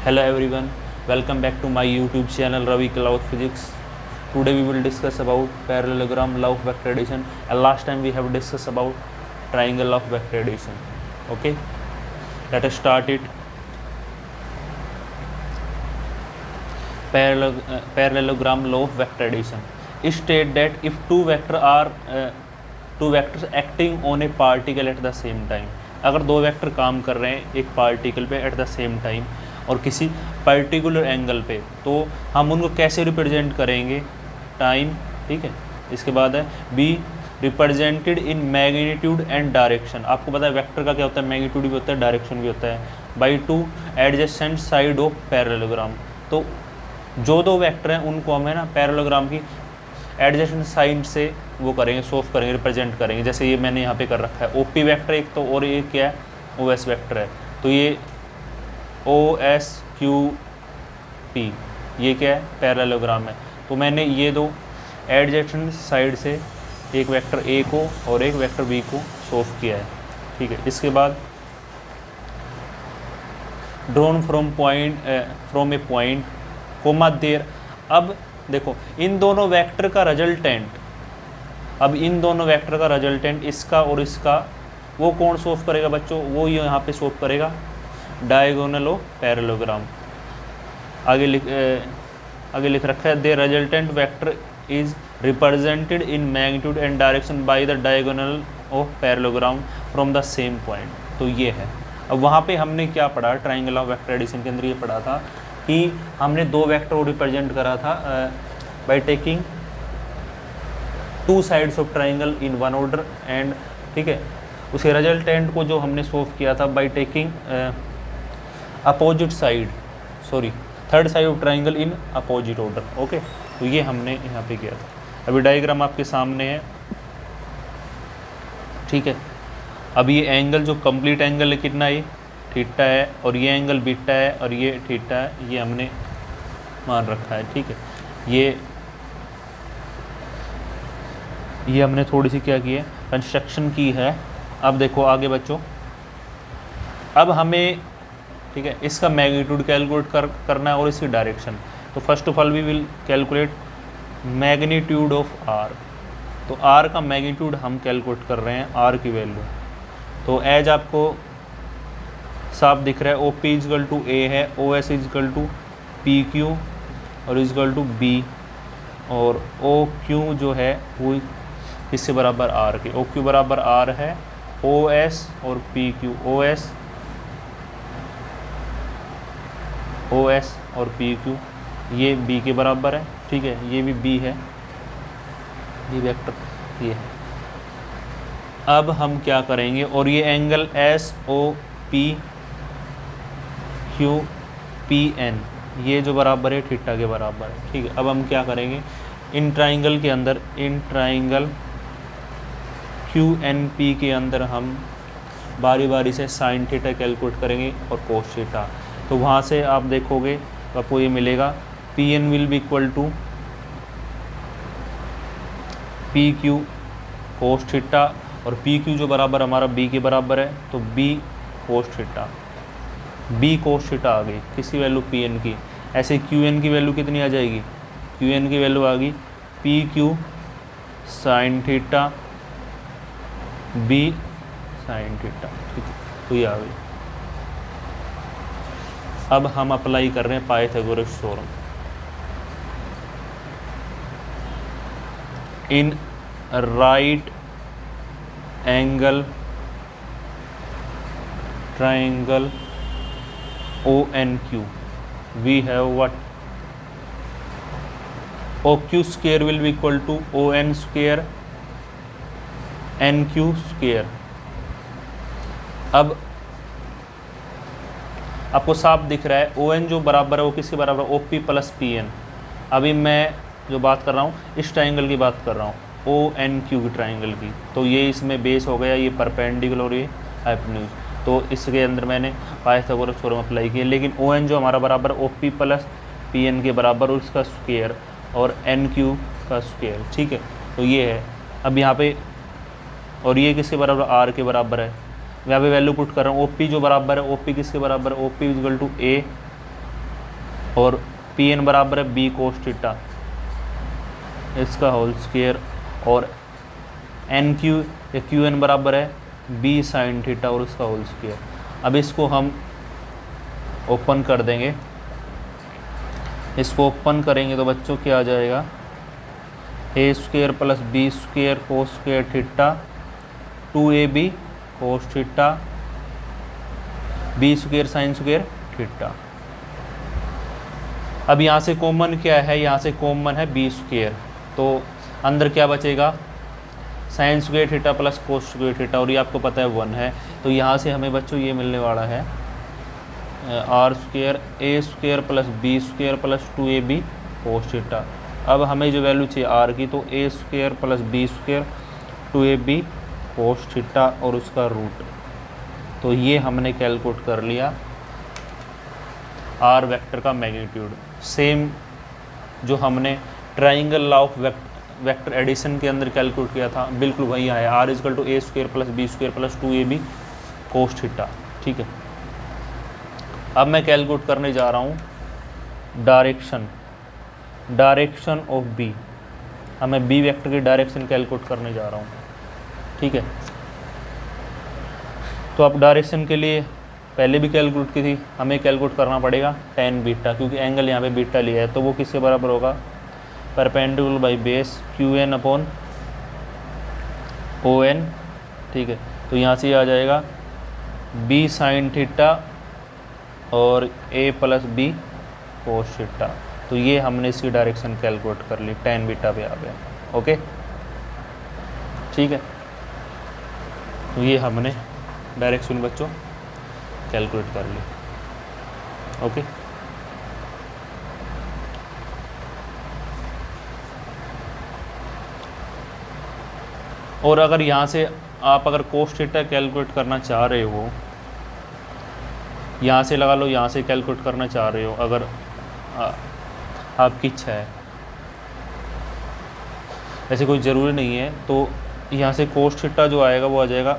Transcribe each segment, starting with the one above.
Hello everyone, welcome back to my YouTube channel Ravi Cloud Physics. Today we will discuss about parallelogram, law of vector addition, and last time we have discussed about triangle of vector addition. Okay, let us start it. Parallelogram law of vector addition state that if two vectors acting on a particle at the same time, अगर दो vector काम कर रहे हैं एक particle पे at the same time और किसी पर्टिकुलर एंगल पे, तो हम उनको कैसे रिप्रेजेंट करेंगे, टाइम, ठीक है। इसके बाद है be represented in magnitude and direction. आपको पता है वेक्टर का क्या होता है, मैग्नीट्यूड भी होता है, डायरेक्शन भी होता है, by two adjacent side of parallelogram. तो जो दो वेक्टर हैं उनको हमें ना पैरेललोग्राम की एडजेसेंट साइड से वो करेंगे, सोल्व करेंगे, रिप्रेजेंट करेंगे। जैसे ये मैंने यहाँ पे कर रखा है ओपी वेक्टर एक, तो और ये क्या है ओएस वेक्टर है, तो ये ओ एस क्यू पी ये क्या है पैरेललोग्राम है। तो मैंने ये दो एडजेसेंट साइड से एक वेक्टर ए को और एक वेक्टर बी को सोल्व किया है, ठीक है। इसके बाद drawn from a point comma there. अब देखो इन दोनों वेक्टर का रिजल्टेंट इसका और इसका वो कौन सोल्व करेगा बच्चों, वो यहाँ पे सोल्व करेगा डायगोनल ऑफ पैरेललोग्राम। आगे लिख रखा है the resultant vector is represented in magnitude and direction by the diagonal of parallelogram from the same point. तो ये है। अब वहाँ पे हमने क्या पढ़ा, ट्राइंगल ऑफ वेक्टर एडिशन के अंदर ये पढ़ा था कि हमने दो वेक्टर को रिप्रेजेंट करा था by taking two sides of triangle in one order and, ठीक है। उसके रिजल्टेंट को जो हमने सोल्व किया था by taking third side of triangle in opposite order. Okay, तो ये हमने यहाँ पे किया था। अभी डायग्राम आपके सामने है, ठीक है। अब ये एंगल जो कंप्लीट एंगल है कितना है, थीटा है, और ये एंगल बीटा है और ये थीटा है, ये हमने मान रखा है, ठीक है। ये हमने थोड़ी सी क्या की है, कंस्ट्रक्शन की है। अब देखो आगे बच्चों, अब हमें, ठीक है, इसका मैग्नीट्यूड कैलकुलेट करना है और इसकी डायरेक्शन। तो first of all we will calculate magnitude of R. तो आर का मैग्नीट्यूड हम कैलकुलेट कर रहे हैं, आर की वैल्यू। तो एज आपको साफ दिख रहा है, O P equal to A है, O S equal to P Q और इजकल टू बी, और ओ क्यू जो है वो इससे बराबर आर के, ओ क्यू बराबर आर है ओ एस और पी क्यू, ओ एस और पी क्यू ये बी के बराबर है, ठीक है। ये भी बी है, ये वेक्टर ये है। अब हम क्या करेंगे, और ये angle S O P Q P N ये जो बराबर है थीटा के बराबर है, ठीक है। अब हम क्या करेंगे, इन ट्राइंगल के अंदर, इन ट्राइंगल क्यू एन पी के अंदर हम बारी बारी से साइन थीटा कैलकुलेट करेंगे और कोस थीटा। तो वहाँ से आप देखोगे आपको ये मिलेगा P N will be equal to P Q cos theta, और पी क्यू जो बराबर हमारा बी के बराबर है, तो B cos theta, B cos theta आ गई किसकी वैल्यू, पी एन की। ऐसे क्यू एन की वैल्यू कितनी आ जाएगी, क्यू एन की वैल्यू आ गई P Q sine theta B sine theta, ठीक है। तो ये आ गई। अब हम अप्लाई कर रहे हैं Pythagoras theorem. In right angle triangle O N Q we have what, O Q square will be equal to O N square N Q square. अब आपको साफ दिख रहा है ओ एन जो बराबर है वो किसके बराबर है, O P plus P N. अभी मैं जो बात कर रहा हूँ इस ट्राइंगल की बात कर रहा हूँ, ओ एन क्यू की ट्राइंगल की। तो ये इसमें बेस हो गया, ये परपेंडिकुलर और ये हाइपोटेन्यूज। तो इसके अंदर मैंने पाइथागोरस थ्योरम अप्लाई किया। लेकिन ओ एन जो हमारा बराबर O P plus P N के बराबर और उसका स्क्वायर और एन क्यू का स्क्वायर, ठीक है। तो ये है। अब यहाँ पे, और ये किसके बराबर, आर के बराबर है। यहाँ पे वैल्यू पुट कर रहा हूँ, ओ पी जो बराबर है, ओ पी किसके बराबर है, ओ पी इजगल टू ए और पी एन बराबर है बी कोस थीटा इसका होल स्क्वायर, और एन क्यू या क्यू एन बराबर है बी साइन थीटा और उसका होल स्क्वायर। अब इसको हम ओपन कर देंगे, इसको ओपन करेंगे तो बच्चों क्या आ जाएगा, A square plus B square cos square theta 2ab cos theta B square sine square theta. अब यहाँ से कॉमन क्या है, यहाँ से कॉमन है बी स्क्वायर, तो अंदर क्या बचेगा, sign square theta plus cos square theta, और ये आपको पता है 1 है। तो यहाँ से हमें बच्चों ये मिलने वाला है R square A square plus B square plus 2ab cos theta. अब हमें जो वैल्यू चाहिए आर की, तो A square plus B square 2ab cos theta और उसका रूट। तो ये हमने कैलकुलेट कर लिया आर वेक्टर का मैग्नीट्यूड। सेम जो हमने triangle law of vector addition के अंदर कैलकुलेट किया था, बिल्कुल वही आया, R equal to A square plus B square plus 2ab cos theta. ठीक है, अब मैं कैलकुलेट करने जा रहा हूँ डायरेक्शन ऑफ बी। अब मैं बी वेक्टर की डायरेक्शन कैलकुलेट करने जा रहा हूँ। ठीक है, तो अब डायरेक्शन के लिए पहले भी कैलकुलेट की थी, हमें कैलकुलेट करना पड़ेगा tan बीटा, क्योंकि एंगल यहाँ पे बीटा लिया है, तो वो किसके बराबर होगा, perpendicular by base QN upon ON। ठीक है, तो यहाँ से आ जाएगा B साइन थीटा और A plus B cos theta. तो ये हमने इसकी डायरेक्शन कैलकुलेट कर ली, tan बीटा पे आ गया। ओके, ठीक है, तो ये हमने डायरेक्शन बच्चों कैलकुलेट कर ली। ओके, और अगर यहाँ से आप अगर कोस थीटा कैलकुलेट करना चाह रहे हो, यहाँ से लगा लो, यहाँ से कैलकुलेट करना चाह रहे हो, अगर आपकी इच्छा है, ऐसे कोई ज़रूरी नहीं है, तो यहाँ से कोस थीटा जो आएगा वो आ जाएगा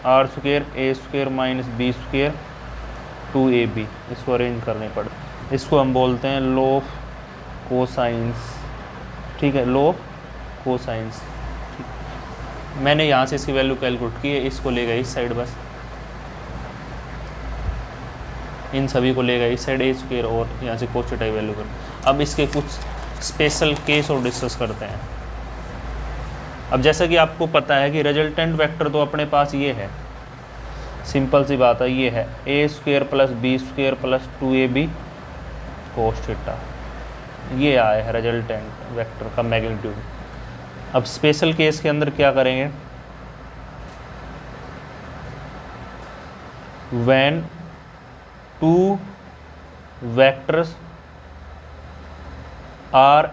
R square A square minus B square 2ab। इसको अरेंज करने पड़े, इसको हम बोलते हैं लॉ ऑफ कोसाइंस। ठीक है, लॉ ऑफ कोसाइंस। मैंने यहाँ से इसकी वैल्यू कैलकुलेट की है, इसको ले गए इस साइड, बस इन सभी को ले गए इस साइड ए स्क्वायर, और यहाँ से कोस थीटा की वैल्यू कर। अब इसके कुछ स्पेशल केस और डिस्कस करते हैं। अब जैसा कि आपको पता है कि रिजल्टेंट वेक्टर तो अपने पास ये है, सिंपल सी बात है, ये है A square plus B square plus 2ab cos theta, ये आया है रिजल्टेंट वेक्टर का मैग्नीट्यूड। अब स्पेशल केस के अंदर क्या करेंगे, when two vectors are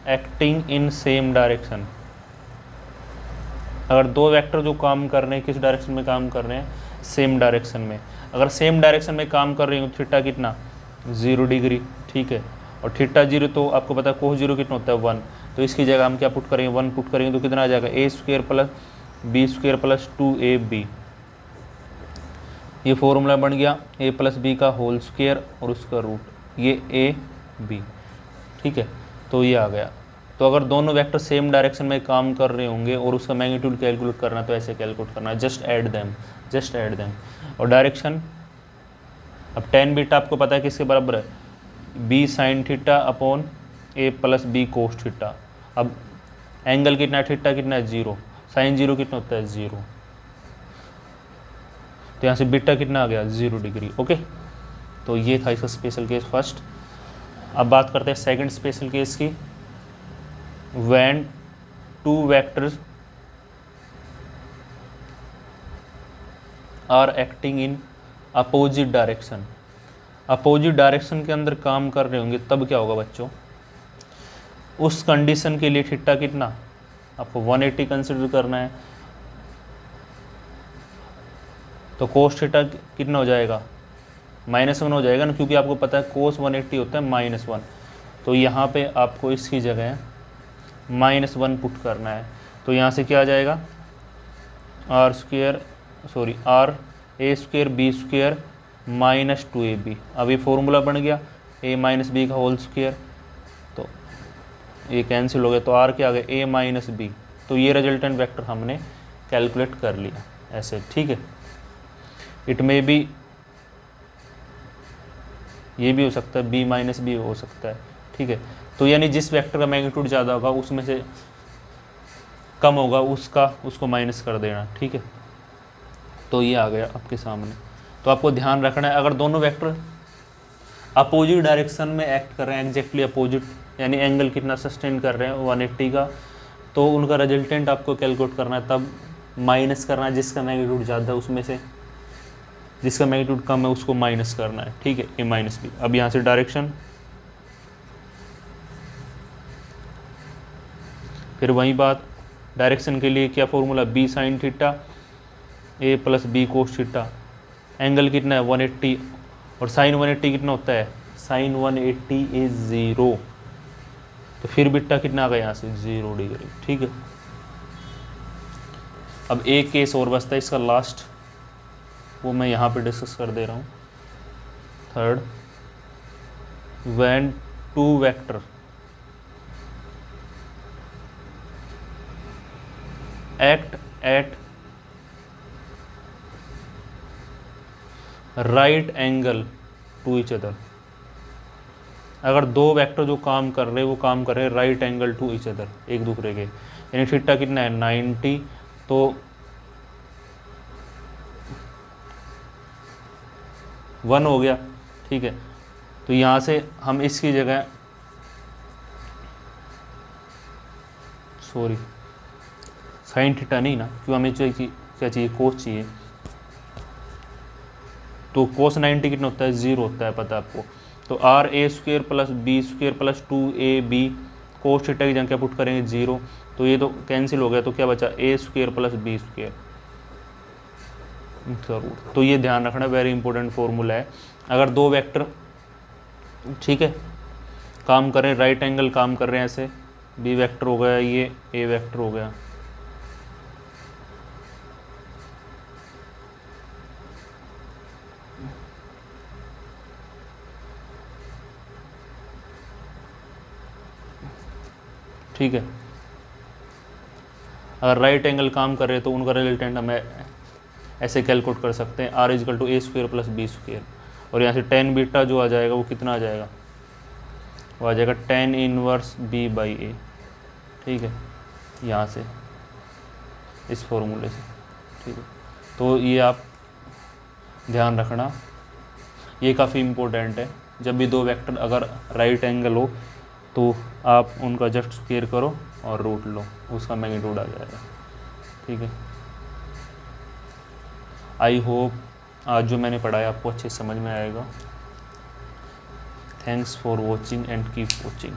acting in same direction. अगर दो वेक्टर जो काम कर रहे हैं, किस डायरेक्शन में काम कर रहे हैं, सेम डायरेक्शन में। अगर सेम डायरेक्शन में काम कर रही हूँ, थीटा कितना 0 डिग्री। ठीक है, और थीटा 0 तो आपको पता है कोस 0 कितना होता है 1, तो इसकी जगह हम क्या पुट करेंगे, 1 पुट करेंगे तो कितना आ जाएगा, A square plus B square plus 2ab। ये फॉर्मूला बन गया a प्लस बी का होल स्क्वायर और उसका रूट, ये ab। ठीक है, तो ये आ गया। तो अगर दोनों वेक्टर सेम डायरेक्शन में काम कर रहे होंगे और उसका मैग्नीट्यूड कैलकुलेट करना है, तो ऐसे कैलकुलेट करना है, जस्ट ऐड देम। और डायरेक्शन, अब tan बीटा आपको पता है किसके बराबर है, b sine theta upon a plus B cos theta. अब एंगल कितना है, थीटा कितना है 0, साइन 0 कितना होता है 0, तो यहाँ से बीटा कितना आ गया 0 डिग्री। ओके, तो ये था इसका स्पेशल केस फर्स्ट। अब बात करते हैं सेकंड स्पेशल केस की, when two vectors are acting in opposite direction. Opposite direction के अंदर काम कर रहे होंगे, तब क्या होगा बच्चों, उस कंडीशन के लिए थीटा कितना आपको 180 कंसिडर करना है, तो कोस थीटा कितना हो जाएगा, -1 हो जाएगा ना, क्योंकि आपको पता है कोस 180 होता है -1। तो यहाँ पे आपको इसकी जगह -1 पुट करना है, तो यहाँ से क्या आ जाएगा, R A square B square minus 2ab। अब ये फॉर्मूला बन गया a माइनस बी का होल स्क्वायर, तो ये कैंसिल हो गया, तो r क्या आ गया a माइनस बी। तो ये रिजल्टेंट वेक्टर हमने कैलकुलेट कर लिया ऐसे, ठीक है। इट में भी ये भी हो सकता है, b माइनस बी हो सकता है, ठीक है। तो यानी जिस वेक्टर का मैग्नीट्यूड ज़्यादा होगा उसमें से कम होगा उसको माइनस कर देना, ठीक है। तो ये आ गया आपके सामने। तो आपको ध्यान रखना है, अगर दोनों वेक्टर अपोजिट डायरेक्शन में एक्ट कर रहे हैं, एग्जैक्टली अपोजिट, यानी एंगल कितना सस्टेन कर रहे हैं 180 का, तो उनका रिजल्टेंट आपको कैलकुलेट करना है, तब माइनस करना है जिसका मैग्नीट्यूड ज़्यादा है उसमें से, जिसका मैग्नीट्यूड कम है उसको माइनस करना है, ठीक है, a माइनस बी। अब यहाँ से डायरेक्शन, फिर वही बात, डायरेक्शन के लिए क्या formula, b sine theta a plus B cos theta. Angle कितना है 180, और साइन 180 कितना होता है, साइन 180 इज 0, तो फिर बिट्टा कितना आ गया यहाँ से 0 डिग्री, ठीक है। अब एक केस और बचता है इसका लास्ट, वो मैं यहाँ पे डिस्कस कर दे रहा हूँ। Third, when two vector act at right angle to each other. अगर दो वेक्टर जो काम कर रहे हैं वो काम कर रहे हैं right angle to each other, एक दूसरे के, यानी थीटा कितना है 90, तो 1 हो गया, ठीक है। तो यहाँ से हम इसकी जगह, सॉरी साइन थीटा नहीं ना, क्यों हमें चाहिए क्या चाहिए, कोस चाहिए। तो कोस 90 कितना होता है 0 होता है, पता है आपको। तो R A square plus B square plus 2ab, cos theta की जगह क्या पुट करेंगे 0, तो ये तो कैंसिल हो गया, तो क्या बचा a square plus B square जरूर। तो ये ध्यान रखना, वेरी इंपॉर्टेंट फॉर्मूला है। अगर दो वेक्टर, ठीक है, काम कर रहे हैं, राइट एंगल काम कर रहे हैं, ऐसे b वेक्टर हो गया, ये a वेक्टर हो गया, ठीक है। अगर राइट एंगल काम कर रहे हैं तो उनका रिजल्टेंट हमें ऐसे कैलकुलेट कर सकते हैं, r equal to a square plus B square, और यहाँ से टेन बीटा जो आ जाएगा वो कितना आ जाएगा, वो आ जाएगा टेन इनवर्स b बाई ए, ठीक है, यहाँ से इस फॉर्मूले से, ठीक है। तो ये आप ध्यान रखना, ये काफ़ी इम्पोर्टेंट है। जब भी दो वेक्टर अगर राइट एंगल हो तो आप उनका जस्ट स्क्वायर करो और रूट लो, उसका मैग्नीट्यूड आ जाएगा, ठीक है। आई होप आज जो मैंने पढ़ाया आपको अच्छे समझ में आएगा। Thanks for watching and keep watching.